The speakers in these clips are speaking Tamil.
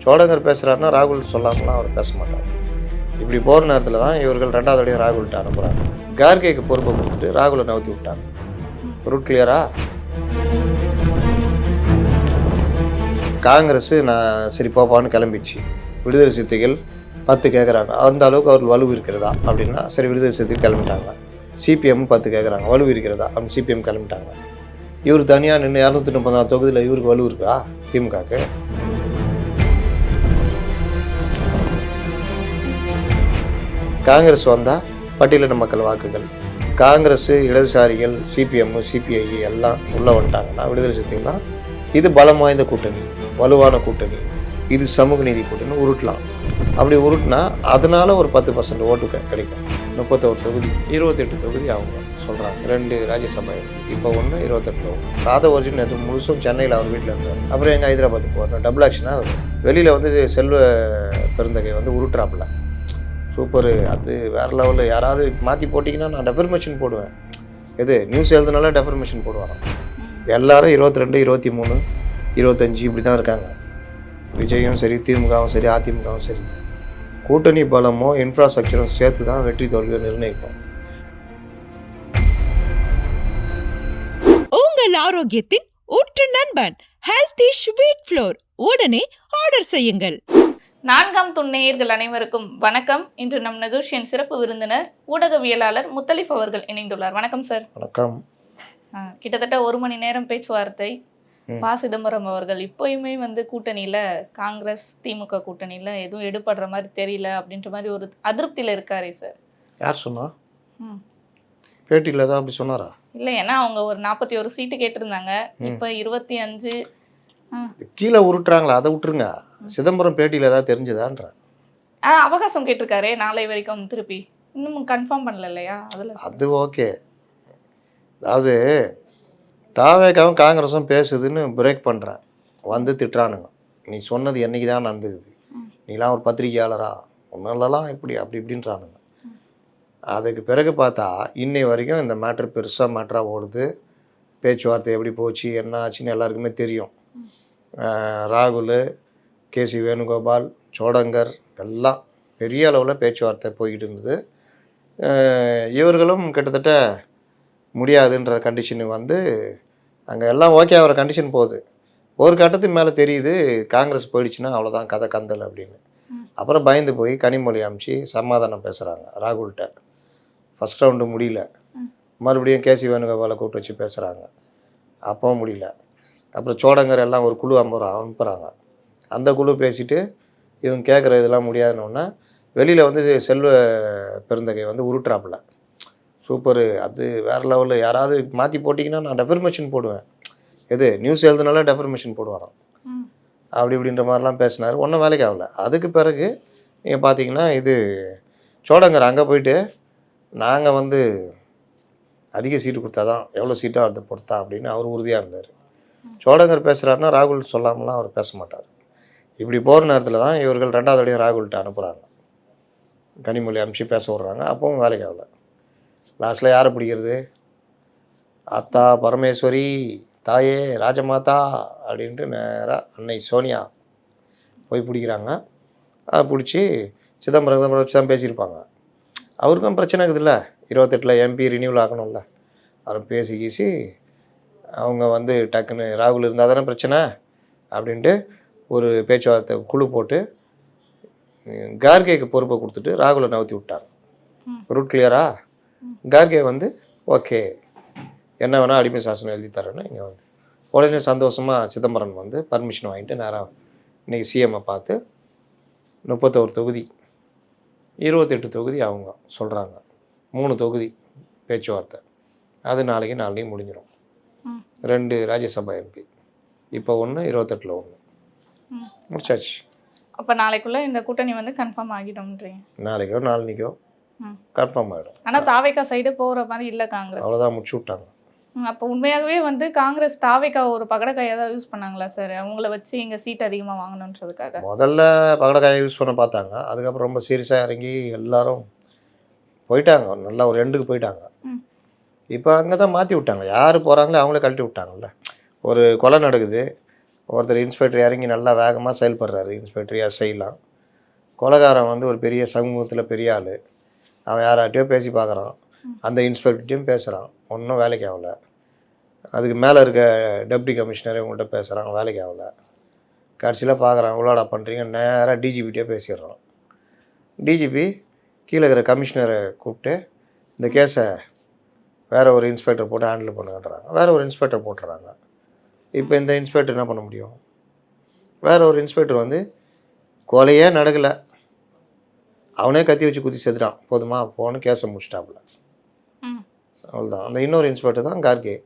சோடங்கர் பேசுகிறாருன்னா ராகுல் சொல்லாமலாம் அவர் பேச மாட்டார். இப்படி போகிற நேரத்தில் தான் இவர்கள் 2வது அடியும் ராகுல்கிட்ட அனுப்புகிறாங்க. கார்கேக்கு பொறுப்பை கொடுத்துட்டு ராகுலை நவுத்தி விட்டாங்க. ரூட் கிளியரா? காங்கிரஸ் நான் சரி போப்பான்னு கிளம்பிடுச்சு. விடுதலை சிறுத்தைகள் 10 கேட்குறாங்க. அந்த அளவுக்கு அவர்கள் வலு இருக்கிறதா அப்படின்னா சரி விடுதலை சிறுத்தைகள் கிளம்பிட்டாங்க. சிபிஎம் 10 கேட்குறாங்க. வலு இருக்கிறதா அப்படின்னு சிபிஎம் கிளம்பிட்டாங்க. இவர் தனியாக நின்று 234 தொகுதியில் இவருக்கு வலு இருக்கா திமுகக்கு? காங்கிரஸ் வந்தால் பட்டியலின மக்கள் வாக்குகள், காங்கிரஸ், இடதுசாரிகள், சிபிஎம், சிபிஐ எல்லாம் உள்ளே வந்துட்டாங்கன்னா விடுதலை சிறுத்தைகள்லாம் இது பலம் வாய்ந்த கூட்டணி, வலுவான கூட்டணி, இது சமூக நீதி கூட்டணி உருட்டலாம். அப்படி உருட்டினா அதனால ஒரு 10% ஓட்டு கிடைக்கும். 31 தொகுதி, 28 தொகுதி அவங்க சொல்கிறாங்க. 2 ராஜ்யசபா இப்போ 1, 28 சாத ஒரிஜின் எது முழுசும் சென்னையில் அவர் வீட்டில் இருந்தார். அப்புறம் எங்கள் ஹைதராபாத்துக்கு போகிறோம். டபுள் ஆக்ஷனாக வெளியில் வந்து செல்வ பெருந்தகை வந்து உருட்டுறாப்புல. சூப்பரு, அது வேறு லெவலில். யாராவது மாற்றி போட்டிங்கன்னா நான் டெஃபர்மேஷன் போடுவேன். எது நியூஸ் எழுதுனால டெஃபர்மேஷன் போடுவாராம். எல்லாரும் 22, 23, 25 இப்படி தான் இருக்காங்க. விஜயும் சரி, திமுகவும் சரி, அதிமுகவும் சரி. கூட்டணி பலமோ இன்ஃப்ராஸ்ட்ரக்சரும் சேர்த்து தான் வெற்றி தோல்வியை நிர்ணயிக்கும். உங்கள் ஆரோக்கியத்தின் ஊற்று நண்பன் ஹெல்தி ஸ்வீட் ஃப்ளோர் உடனே ஆர்டர் செய்யுங்கள். 4ஆம் துண் நேயர்கள் அனைவருக்கும் வணக்கம். இன்று நம் நிகழ்ச்சியின் சிறப்பு விருந்தினர் ஊடகவியலாளர் முத்தலிஃப் அவர்கள் இணைந்துள்ளார். வணக்கம் சார். வணக்கம். கிட்டத்தட்ட 1 மணி நேரம் பேச்சுவார்த்தை. ப. சிதம்பரம் அவர்கள் இப்போயுமே வந்து கூட்டணியில் காங்கிரஸ் திமுக கூட்டணியில் எதுவும் எடுபடுற மாதிரி தெரியல அப்படின்ற மாதிரி ஒரு அதிருப்தியில் இருக்காரே சார். யார் சொன்னா? பேட்டியில் தான் அப்படி சொன்னாரா? இல்லை, ஏன்னா அவங்க ஒரு 41 சீட்டு கேட்டிருந்தாங்க. இப்போ 25 கீழே உருட்டுறாங்களா? அதை விட்டுருங்க. சிதம்பரம் பேட்டியில் ஏதாவது தெரிஞ்சதான்ற அவகாசம் கேட்டிருக்காரே நாளை வரைக்கும். திருப்பி இன்னும் கன்ஃபார்ம் பண்ணல இல்லையா? அதில் அது ஓகே. அதாவது தாவேகவும் காங்கிரஸும் பேசுதுன்னு பிரேக் பண்ணுறேன். வந்து திட்டுறானுங்க. நீ சொன்னது என்னைக்கு தான் நடந்தது? நீலாம் ஒரு பத்திரிகையாளரா? ஒன்றும் இப்படி அப்படி இப்படின்றானுங்க. அதுக்கு பிறகு பார்த்தா இன்னை வரைக்கும் இந்த மேட்ரு பெருசாக மேட்ராக ஓடுது. பேச்சுவார்த்தை எப்படி போச்சு, என்ன ஆச்சுன்னு எல்லாருக்குமே தெரியும். ராகுல், கேசி வேணுகோபால், சோடங்கர் எல்லாம் பெரிய அளவில் பேச்சுவார்த்தை போய்கிட்டு இருந்தது. இவர்களும் கிட்டத்தட்ட முடியாதுன்ற கண்டிஷனுக்கு வந்து அங்கே எல்லாம் ஓகே ஆகிற கண்டிஷன் போகுது. ஒரு கட்டத்துக்கு மேலே தெரியுது காங்கிரஸ் போயிடுச்சுன்னா அவ்வளோதான் கதை கந்தல் அப்படின்னு. அப்புறம் பயந்து போய் கனிமொழி அமிச்சு சமாதானம் பேசுகிறாங்க ராகுல்கிட்ட. ஃபஸ்ட் ரவுண்டு முடியல. மறுபடியும் கேசி வேணுகோபாலை கூப்பிட்டு வச்சு பேசுகிறாங்க. அப்போவும் முடியல. அப்புறம் சோடங்கர் எல்லாம் ஒரு குழு அனுப்புகிறாங்க. அந்த குழு பேசிவிட்டு இவங்க கேட்குற இதெல்லாம் முடியாதுன்னொன்னே வெளியில் வந்து செல்வ பெருந்தகை வந்து உருட்டுறாப்புல. சூப்பரு, அது வேறு லெவலில். யாராவது மாற்றி போட்டிங்கன்னா நான் டெஃபர்மேஷன் போடுவேன். எது நியூஸ் எழுதுனால டெஃபர்மேஷன் போடுவாராம். அப்படி இப்படின்ற மாதிரிலாம் பேசினார். ஒன்றும் வேலைக்கு ஆகலை. அதுக்கு பிறகு நீங்கள் பார்த்தீங்கன்னா இது சோடங்கர் அங்கே போயிட்டு நாங்கள் வந்து அதிக சீட்டு கொடுத்தா தான் எவ்வளோ சீட்டாக அதை பொறுத்தா அப்படின்னு அவர் உறுதியாக இருந்தார். சோடங்கர் பேசுகிறாருன்னா ராகுல் சொல்லாமலாம் அவர் பேச மாட்டார். இப்படி போகிற நேரத்தில் தான் இவர்கள் 2வது அடியும் ராகுல்கிட்ட அனுப்புகிறாங்க. கனிமொழி அனுப்பிச்சு பேச விட்றாங்க. அப்பவும் வேலைக்கு ஆகலை. லாஸ்ட்டில் யாரை பிடிக்கிறது? அத்தா பரமேஸ்வரி, தாயே ராஜமாதா அப்படின்ட்டு நேராக அன்னை சோனியா போய் பிடிக்கிறாங்க. அதை பிடிச்சி சிதம்பரம் வச்சு தான் பேசியிருப்பாங்க. அவருக்கும் பிரச்சனை இருக்குதுல்ல, 28 எம்பி ரினியூவல் ஆகணும்ல. அவர் பேசி கீசி அவங்க வந்து டக்குன்னு ராகுல் இருந்தால் தானே பிரச்சனை அப்படின்ட்டு ஒரு பேச்சுவார்த்தை குழு போட்டு கார்கேக்கு பொறுப்பை கொடுத்துட்டு ராகுலை நவுத்தி விட்டாங்க. ரூட் கிளியரா? கார்கே வந்து ஓகே என்ன வேணால் அடிமை சாசனம் எழுதி தரேன்னு இங்கே வந்து உடனே சந்தோஷமாக சிதம்பரம் வந்து பர்மிஷன் வாங்கிட்டு நேராக இன்றைக்கி சிஎம்மை பார்த்து 31 தொகுதி, 28 தொகுதி அவங்க சொல்கிறாங்க. 3 தொகுதி பேச்சுவார்த்தை. அது நாளைக்கு முடிஞ்சிடும். 2 ராஜ்யசபா எம்பி இப்போ 1, 28 1 முடிச்சாச்சு. அப்போ நாளைக்குள்ளே இந்த கூட்டணி வந்து கன்ஃபார்ம் ஆகிடும்ன்றீங்க? நாளைக்கோ நாளைக்கோ கன்ஃபார்ம் ஆகிடும். ஆனால் தாவேக்கா சைடு போகிற மாதிரி இல்லை காங்கிரஸ். அவ்வளோதான், முடிச்சு விட்டாங்க. அப்போ உண்மையாகவே வந்து காங்கிரஸ் தாவேக்கா ஒரு பகடக்காயை தான் யூஸ் பண்ணாங்களா சார்? அவங்கள வச்சு இங்கே சீட் அதிகமாக வாங்கணுன்றதுக்காக முதல்ல பகடக்காயை யூஸ் பண்ண பார்த்தாங்க. அதுக்கப்புறம் ரொம்ப சீரியஸாக இறங்கி எல்லாரும் போயிட்டாங்க. நல்லா ஒரு எண்டுக்கு போயிட்டாங்க. இப்போ அங்கே தான் மாற்றி விட்டாங்க. யார் போகிறாங்களோ அவங்களே கழட்டி விட்டாங்கல்ல. ஒரு கொலை நடக்குது, ஒருத்தர் இன்ஸ்பெக்டர் இறங்கி நல்லா வேகமாக செயல்படுறாரு, இன்ஸ்பெக்டர் எஸ்ஐலாம். கொலைகாரன் வந்து ஒரு பெரிய சமூகத்தில் பெரிய ஆள், அவன் யார்கிட்டயோ பேசி பார்க்குறான், அந்த இன்ஸ்பெக்டர்கிட்டையும் பேசுகிறான், ஒன்றும் வேலைக்கு ஆகல. அதுக்கு மேலே இருக்க டெப்டி கமிஷனர் இவங்கள்ட்ட பேசுகிறான், வேலைக்கு ஆகல. கடைசியில் பார்க்குறான், இவ்வளோடா பண்ணுறீங்க, நேராக டிஜிபிகிட்டே பேசிடுறான். டிஜிபி கீழே இருக்கிற கமிஷனரை கூப்பிட்டு இந்த கேஸை வேறு ஒரு இன்ஸ்பெக்டர் போட்டு ஹேண்டில் பண்ணுங்கன்றாங்க. வேறு ஒரு இன்ஸ்பெக்டர் போட்டுறாங்க. இப்போ இந்த இன்ஸ்பெக்டர் என்ன பண்ண முடியும்? வேறு ஒரு இன்ஸ்பெக்டர் வந்து கொலையே நடக்கலை, அவனே கத்தி வச்சு குத்தி செத்துட்டான், போதுமா போன்னு கேஸை முடிச்சிட்டாப்புல. அவ்வளோதான். அந்த இன்னொரு இன்ஸ்பெக்டர் தான் கார்கே,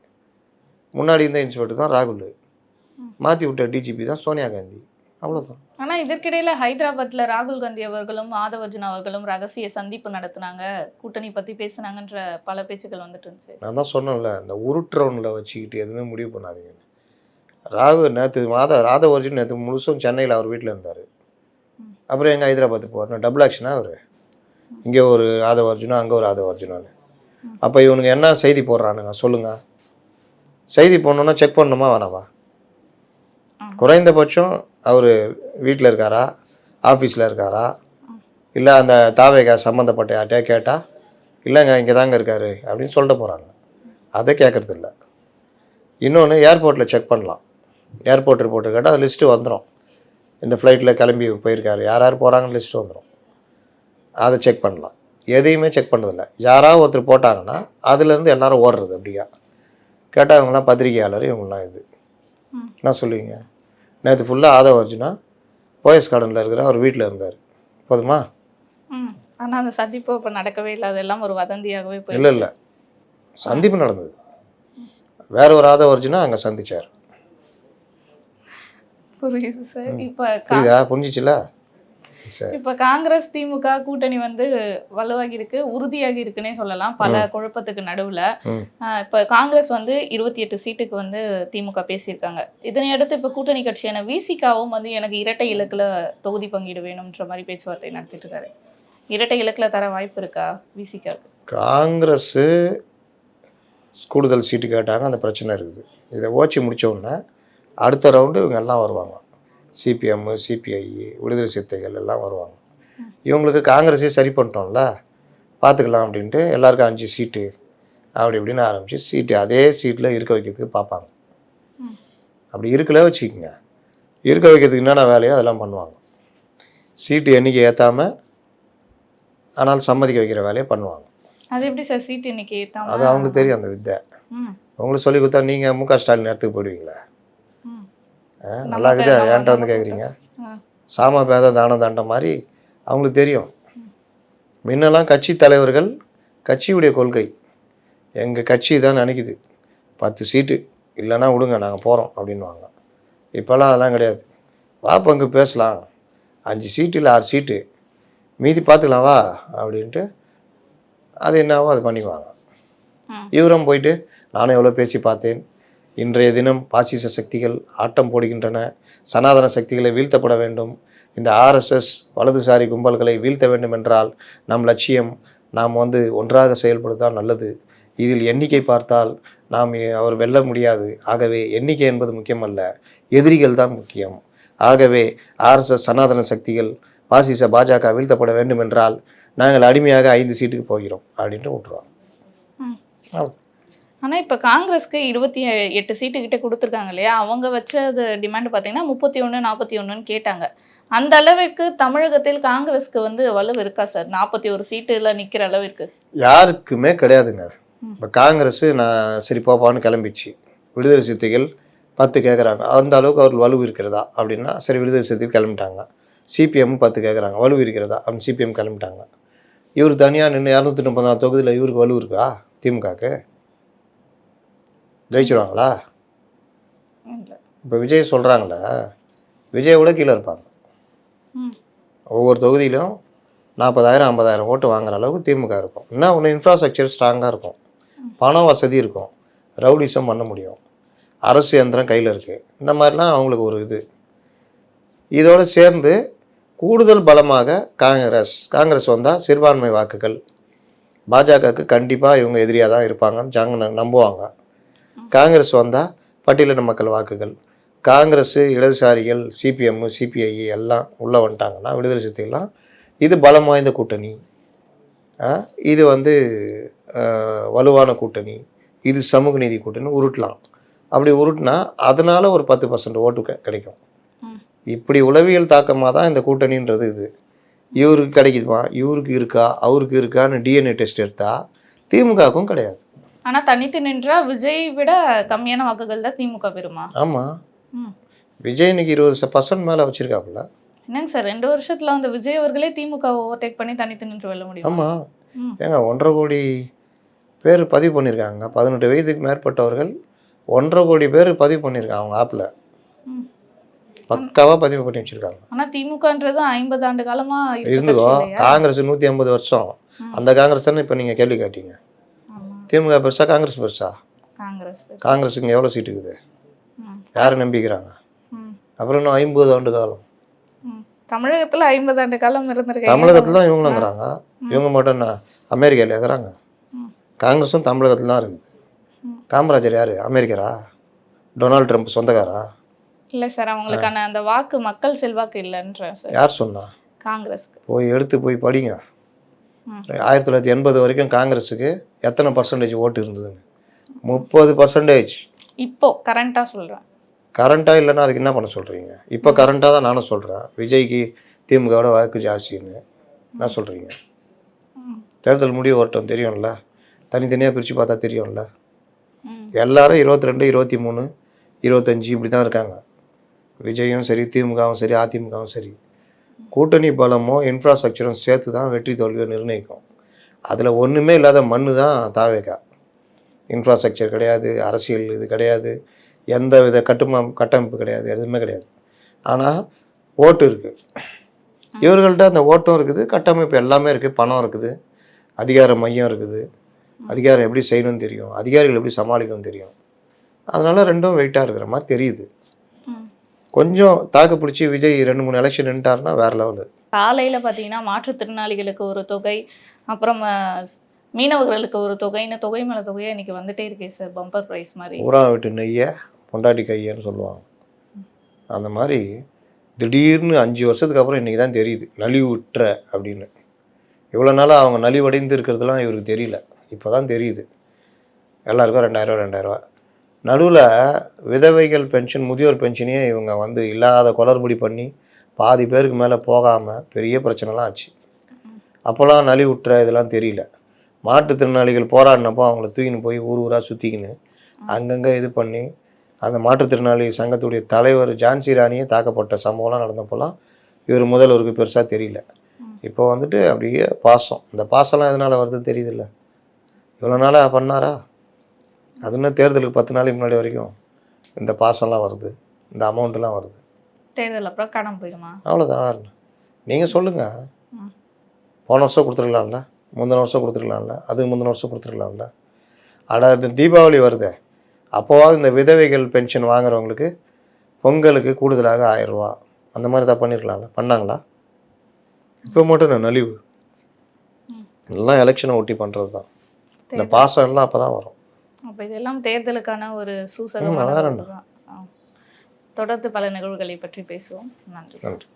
முன்னாடி இருந்த இன்ஸ்பெக்டர் தான் ராகுல், மாற்றி விட்ட டிஜிபி தான் சோனியா காந்தி. அவ்வளோதான். ஆனால் இதற்கிடையில் ஹைதராபாத்தில் ராகுல் காந்தி அவர்களும் ஆதவர்ஜுன் அவர்களும் ரகசிய சந்திப்பு நடத்தினாங்க, கூட்டணி பற்றி பேசுனாங்கன்ற பல பேச்சுக்கள் வந்துட்டு இருந்துச்சு. நான் தான் சொன்னேன்ல, இந்த உருட்டுறவுனில் வச்சுக்கிட்டு எதுவுமே முடிவு பண்ணாதீங்க. நேற்று ஆதவர்ஜுன் நேற்று முழுசும் சென்னையில் அவர் வீட்டில் இருந்தார். அப்புறம் எங்கே ஹைதராபாத்துக்கு போகிறேன்? டபுள் ஆக்ஷனாக அவர், இங்கே ஒரு ஆதவர்ஜுனா அங்கே ஒரு ஆதவர்ஜுனான்னு. அப்போ இவனுங்க என்ன செய்தி போடுறானுங்க சொல்லுங்கள்? செய்தி போடணுன்னா செக் பண்ணணுமா வேணாவா? குறைந்தபட்சம் அவர் வீட்டில் இருக்காரா, ஆஃபீஸில் இருக்காரா, இல்லை அந்த தாவேகா சம்மந்தப்பட்ட யார்ட்டையா கேட்டால் இல்லைங்க இங்கே தாங்க இருக்காரு அப்படின்னு சொல்லிட்டு போகிறாங்க. அதை கேட்குறது இல்லை. இன்னொன்று ஏர்போர்ட்டில் செக் பண்ணலாம். ஏர்போர்ட் ரிப்போர்ட்டு கேட்டால் அது லிஸ்ட்டு வந்துடும். இந்த ஃப்ளைட்டில் கிளம்பி போயிருக்காரு, யார் யார் போகிறாங்கன்னு லிஸ்ட்டு வந்துடும். அதை செக் பண்ணலாம். எதையுமே செக் பண்ணதில்லை. யாராவது ஒருத்தர் போட்டாங்கன்னா அதுலேருந்து எல்லாரும் ஓடுறது. அப்படியா கேட்டால் இவங்களாம் பத்திரிகையாளர், இவங்களாம் இது என்ன சொல்லுவீங்க? நேற்று ஃபுல்லாக ஆதவர்ஜுனா போயஸ் கார்டனில் இருக்கிற அவர் வீட்டில் இருந்தார், போதுமா? ஆனால் அந்த சந்திப்பு இப்போ நடக்கவே இல்லை, அதெல்லாம் ஒரு வதந்தியாகவே போய் இல்லை சந்திப்பு நடந்தது. வேற ஒரு ஆதவர்ஜுனா அங்கே சந்திச்சார். புரியுது சார். இப்போ புரியுதா? புரிஞ்சிச்சுல? சரி. இப்போ காங்கிரஸ் திமுக கூட்டணி வந்து வலுவாகி இருக்கு, உறுதியாகி இருக்குன்னே சொல்லலாம், பல குழப்பத்துக்கு நடுவில். இப்போ காங்கிரஸ் வந்து 28 சீட்டுக்கு வந்து திமுக பேசியிருக்காங்க. இதனை அடுத்து இப்போ கூட்டணி கட்சியான விசிகாவும் வந்து எனக்கு இரட்டை இலக்கில் தொகுதி பங்கீடு வேணும்ன்ற மாதிரி பேச்சுவார்த்தை நடத்திட்டு இருக்காரு. இரட்டை இலக்கில் தர வாய்ப்பு இருக்கா விசிகாவுக்கு? காங்கிரஸு கூடுதல் சீட்டு கேட்டாங்க, அந்த பிரச்சனை இருக்குது. இதை ஓச்சி முடித்த உடனே அடுத்த ரவுண்டு இவங்க எல்லாம் வருவாங்க. சிபிஎம், சிபிஐ, விடுதலை சிறுத்தைகள் எல்லாம் வருவாங்க. இவங்களுக்கு காங்கிரஸே சரி பண்ணிட்டோம்ல, பார்த்துக்கலாம் அப்படின்ட்டு எல்லாருக்கும் 5 சீட்டு அப்படி இப்படின்னு ஆரம்பித்து சீட்டு அதே சீட்டில் இருக்க வைக்கிறதுக்கு பார்ப்பாங்க. அப்படி இருக்கல வச்சுக்கோங்க, இருக்க வைக்கிறதுக்கு என்னென்ன வேலையோ அதெல்லாம் பண்ணுவாங்க. சீட்டு எண்ணிக்கை ஏற்றாமல் ஆனால் சம்மதிக்க வைக்கிற வேலையை பண்ணுவாங்க. அது எப்படி சார் சீட்டு எண்ணிக்கை ஏற்றாம? அது அவங்களுக்கு தெரியும் அந்த வித்தை. உங்களுக்கு சொல்லி கொடுத்தா நீங்கள் முக ஸ்டாலின் இடத்துக்கு போயிடுவீங்களா? நல்லா இருக்குது, ஏன்ட்ட வந்து கேட்குறீங்க? சாம பேத தான தண்டம் மாதிரி அவங்களுக்கு தெரியும். முன்னெல்லாம் கட்சி தலைவர்கள் கட்சியுடைய கொள்கை எங்கள் கட்சி தான் நினைக்குது, 10 சீட்டு இல்லைன்னா விடுங்க நாங்கள் போகிறோம் அப்படின்வாங்க. இப்போல்லாம் அதெல்லாம் கிடையாது. வா பங்கு பேசலாம், 5 சீட்டு இல்லை 6 சீட்டு மீதி பார்த்துக்கலாம் வா அப்படின்ட்டு அது என்னவோ அது பண்ணிக்குவாங்க. இவரும் போயிட்டு நானும் எவ்வளோ பேசி பார்த்தேன், இன்றைய தினம் பாசிச சக்திகள் ஆட்டம் போடுகின்றன, சனாதன சக்திகளை வீழ்த்தப்பட வேண்டும், இந்த ஆர்எஸ்எஸ் வலதுசாரி கும்பல்களை வீழ்த்த வேண்டும் என்றால் நம் லட்சியம் நாம் வந்து ஒன்றாக செயல்படுவதுதான் நல்லது. இதில் எண்ணிக்கை பார்த்தால் நாம் அவர் வெல்ல முடியாது. ஆகவே எண்ணிக்கை என்பது முக்கியமல்ல, எதிரிகள் தான் முக்கியம். ஆகவே ஆர்எஸ்எஸ் சனாதன சக்திகள் பாசிச பாஜக வீழ்த்தப்பட வேண்டும் என்றால் நாங்கள் அடிமையாக 5 சீட்டுக்கு போகிறோம் அப்படின்ட்டு விட்டுருவாங்க. ஆனால் இப்போ காங்கிரஸ்க்கு 28 சீட்டு கிட்ட கொடுத்துருக்காங்க இல்லையா, அவங்க வச்சது டிமாண்ட் பார்த்தீங்கன்னா 31, 41ன்னு கேட்டாங்க. அந்த அளவுக்கு தமிழகத்தில் காங்கிரஸ்க்கு வந்து வலு இருக்கா சார்? 41 சீட்டில் நிற்கிற அளவு இருக்கு? யாருக்குமே கிடையாதுங்க. இப்போ காங்கிரஸ் நான் சரி போப்பான்னு கிளம்பிச்சு, விடுதலை சிறுத்தைகள் 10 கேட்குறாங்க, அந்த அளவுக்கு அவர்கள் வலு இருக்கிறதா அப்படின்னா சரி விடுதலை சிறுத்தைகள் கிளம்பிட்டாங்க. சிபிஎம் 10 கேட்குறாங்க, வலு இருக்கிறதா அப்படின்னு சிபிஎம் கிளம்பிட்டாங்க. இவர் தனியாக நின்று 234 தொகுதியில் இவருக்கு வலு இருக்கா? திமுகக்கு ஜெயிச்சிருவாங்களா? இப்போ விஜய் சொல்கிறாங்களே, விஜயோட கீழே இருப்பாங்க. ஒவ்வொரு தொகுதியிலும் 40,000 50,000 ஓட்டு வாங்குற அளவுக்கு திமுக இருக்கும். என்ன ஒன்று, இன்ஃப்ராஸ்ட்ரக்சர் ஸ்ட்ராங்காக இருக்கும், பண வசதி இருக்கும், ரவுடிசம் பண்ண முடியும், அரசு இயந்திரம் கையில் இருக்குது. இந்த மாதிரிலாம் அவங்களுக்கு ஒரு இது. இதோடு சேர்ந்து கூடுதல் பலமாக காங்கிரஸ் வந்தால் சிறுபான்மை வாக்குகள் பாஜகவுக்கு கண்டிப்பாக இவங்க எதிரியாக தான் இருப்பாங்கன்னு நம்புவாங்க. காங்கிரஸ் வந்தால் பட்டியலின மக்கள் வாக்குகள் காங்கிரஸ், இடதுசாரிகள், சிபிஎம், சிபிஐ எல்லாம் உள்ளே வந்துட்டாங்கன்னா, விடுதலை சிறுத்தைகள்லாம் இது பலம் வாய்ந்த கூட்டணி, இது வந்து வலுவான கூட்டணி, இது சமூக நீதி கூட்டணி உருட்டலாம். அப்படி உருட்டினா அதனால் ஒரு 10% ஓட்டு கிடைக்கும். இப்படி உளவியல் தாக்கமாக தான் இந்த கூட்டணின்றது. இது இவருக்கு கிடைக்குமா, இவருக்கு இருக்கா, அவருக்கு இருக்கான்னு டிஎன்ஏ டெஸ்ட் எடுத்தால் திமுகவுக்கும் கிடையாது. ஆனா தனித்து நின்றா விஜய் விட கம்மியான வாக்குகள் தான் திமுக பெறுமா? ஆமாம், விஜய் இன்னைக்கு 20% மேலே வச்சுருக்காப்புல. என்னங்க சார் 2 வருஷத்துல வந்து விஜய் அவர்களே திமுக ஓவர்டேக் பண்ணி தனித்து நின்று வெல்ல முடியும்? ஆமாம், ஏங்க 1.5 கோடி பேர் பதிவு பண்ணியிருக்காங்க. 18 வயதுக்கு மேற்பட்டவர்கள் 1.5 கோடி பேர் பதிவு பண்ணியிருக்காங்க. அவங்க ஆப்பில் பக்காவாக பதிவு பண்ணி வச்சுருக்காங்க. ஆனா திமுகன்றது 50 ஆண்டு காலமா இருந்துக்கோ, காங்கிரஸ் 150 வருஷம். அந்த காங்கிரஸ் தானே இப்போ நீங்கள் கேள்வி கேட்டீங்க. திமுக பெருசா, காங்கிரஸ் பெருசா? காங்கிரஸுக்கு எவ்வளோ சீட்டு இருக்குது? யாரை நம்பிக்கிறாங்க? அப்புறம் இன்னும் 50 ஆண்டு காலம் தமிழகத்துல 50 ஆண்டு காலம் இருந்திருக்காங்க. தமிழகத்துல தான் இவங்களுங்கிறாங்க. இவங்க மட்டும் என்ன அமெரிக்காவில் இருக்கிறாங்க? காங்கிரஸும் தமிழகத்துல தான் இருக்குது. காமராஜர் யார்? அமெரிக்கரா? டொனால்டு ட்ரம்ப் சொந்தக்காரா? இல்ல சார், அவங்களுக்கான அந்த வாக்கு மக்கள் செல்வாக்கு இல்லைன்ற சார். யார் சொன்னா? காங்கிரஸ்க்கு போய் படிங்க. 1980 வரைக்கும் காங்கிரஸுக்கு எத்தனை பர்சன்டேஜ் ஓட்டு இருந்ததுன்னு? 30%. இப்போ கரண்டா சொல்றேன். கரண்ட்டாக இல்லைன்னா அதுக்கு என்ன பண்ண சொல்கிறீங்க? இப்போ கரண்ட்டாக தான் நானும் சொல்கிறேன். விஜய்க்கு திமுகவோட வாக்கு ஜாஸ்தின்னு என்ன சொல்கிறீங்க? தேர்தல் முடிவு வரட்டும், தெரியும்ல. தனித்தனியாக பிரித்து பார்த்தா தெரியும்ல. எல்லாரும் 22, 23, 25 இப்படி தான் இருக்காங்க. விஜயும் சரி, திமுகவும் சரி, அதிமுகவும் சரி. கூட்டணி பலமோ இன்ஃப்ராஸ்ட்ரக்சரும் சேர்த்து தான் வெற்றி தோல்வியை நிர்ணயிக்கும். அதில் ஒன்றுமே இல்லாத மண்ணு தான் தாவேகா. இன்ஃப்ராஸ்ட்ரக்சர் கிடையாது, அரசியல் இது கிடையாது, எந்த வித கட்டமைப்பு கிடையாது, எதுவுமே கிடையாது. ஆனால் ஓட்டு இருக்குது. இவர்கள்ட்ட அந்த ஓட்டும் இருக்குது, கட்டமைப்பு எல்லாமே இருக்குது, பணம் இருக்குது, அதிகார மையம் இருக்குது. அதிகாரம் எப்படி செய்யணும்னு தெரியும், அதிகாரிகள் எப்படி சமாளிக்கணும்னு தெரியும். அதனால் ரெண்டும் வெயிட்டாக இருக்கிற மாதிரி தெரியுது. கொஞ்சம் தாக்கு பிடிச்சி விஜய் 2-3 எலெக்ஷன் நின்ட்டாருன்னா வேறு லெவலு. காலையில் பார்த்தீங்கன்னா மாற்றுத்திறனாளிகளுக்கு ஒரு தொகை, அப்புறம் மீனவர்களுக்கு ஒரு தொகைன்னு தொகை மேலே தொகையாக இன்றைக்கி வந்துட்டே இருக்கே சார், பம்பர் ப்ரைஸ் மாதிரி. ஊரா விட்டு நெய்ய பொண்டாட்டி கையன்னு சொல்லுவாங்க. அந்த மாதிரி திடீர்னு 5 வருஷத்துக்கு அப்புறம் இன்றைக்கி தான் தெரியுது நலிவுற்ற அப்படின்னு. இவ்வளோ நாளாக அவங்க நலிவடைந்து இருக்கிறதுலாம் இவருக்கு தெரியல, இப்போ தான் தெரியுது. எல்லாருக்கும் 2000 நடுவில் விதவைகள் பென்ஷன், முதியோர் பென்ஷனையே இவங்க வந்து இல்லாத குளறுபடி பண்ணி பாதி பேருக்கு மேலே போகாமல் பெரிய பிரச்சனைலாம் ஆச்சு. அப்போல்லாம் நலிவுற்ற இதெல்லாம் தெரியல. மாற்றுத்திறனாளிகள் போராடினப்போ அவங்கள தூக்கின்னு போய் ஊராக சுற்றிக்கின்னு அங்கங்கே இது பண்ணி அந்த மாற்றுத்திறனாளி சங்கத்துடைய தலைவர் ஜான்சி ராணியே தாக்கப்பட்ட சம்பவம்லாம் நடந்தப்போலாம் இவர் முதல்வருக்கு பெருசாக தெரியல. இப்போ வந்துட்டு அப்படியே பாசம், இந்த பாசம்லாம் எதனால் வருதுன்னு தெரியுதில்ல. இவ்வளோ நாளாக பண்ணாரா? அது இன்னும் தேர்தலுக்கு 10 நாளைக்கு முன்னாடி வரைக்கும் இந்த பாசம்லாம் வருது, இந்த அமௌண்ட்லாம் வருது. தேர்தல் அப்புறம் காணாமல் போயிடுமா? அவ்வளோதான். நீங்கள் சொல்லுங்கள். போன வருஷம் கொடுத்துருக்கலாம்ல, முந்தின வருஷம் கொடுத்துருக்கலாம்ல, அதுக்கு முந்தின வருஷம் கொடுத்துருக்கலாம்ல. இந்த தீபாவளி வருது, அப்போவாது இந்த விதவைகள் பென்ஷன் வாங்குறவங்களுக்கு பொங்கலுக்கு கூடுதலாக 1000 ரூபா அந்த மாதிரி தான் பண்ணியிருக்கலாம்ல. பண்ணாங்களா? இப்போ மட்டும் நான் நலிவு எல்லாம் எலெக்ஷனை ஒட்டி பண்ணுறது தான். இந்த பாசம் எல்லாம் அப்போ தான் வரும். அப்போ இதெல்லாம் தேர்தலுக்கான ஒரு சூசகமான தான். தொடர்ந்து பல நிகழ்வுகளை பற்றி பேசுவோம். நன்றி.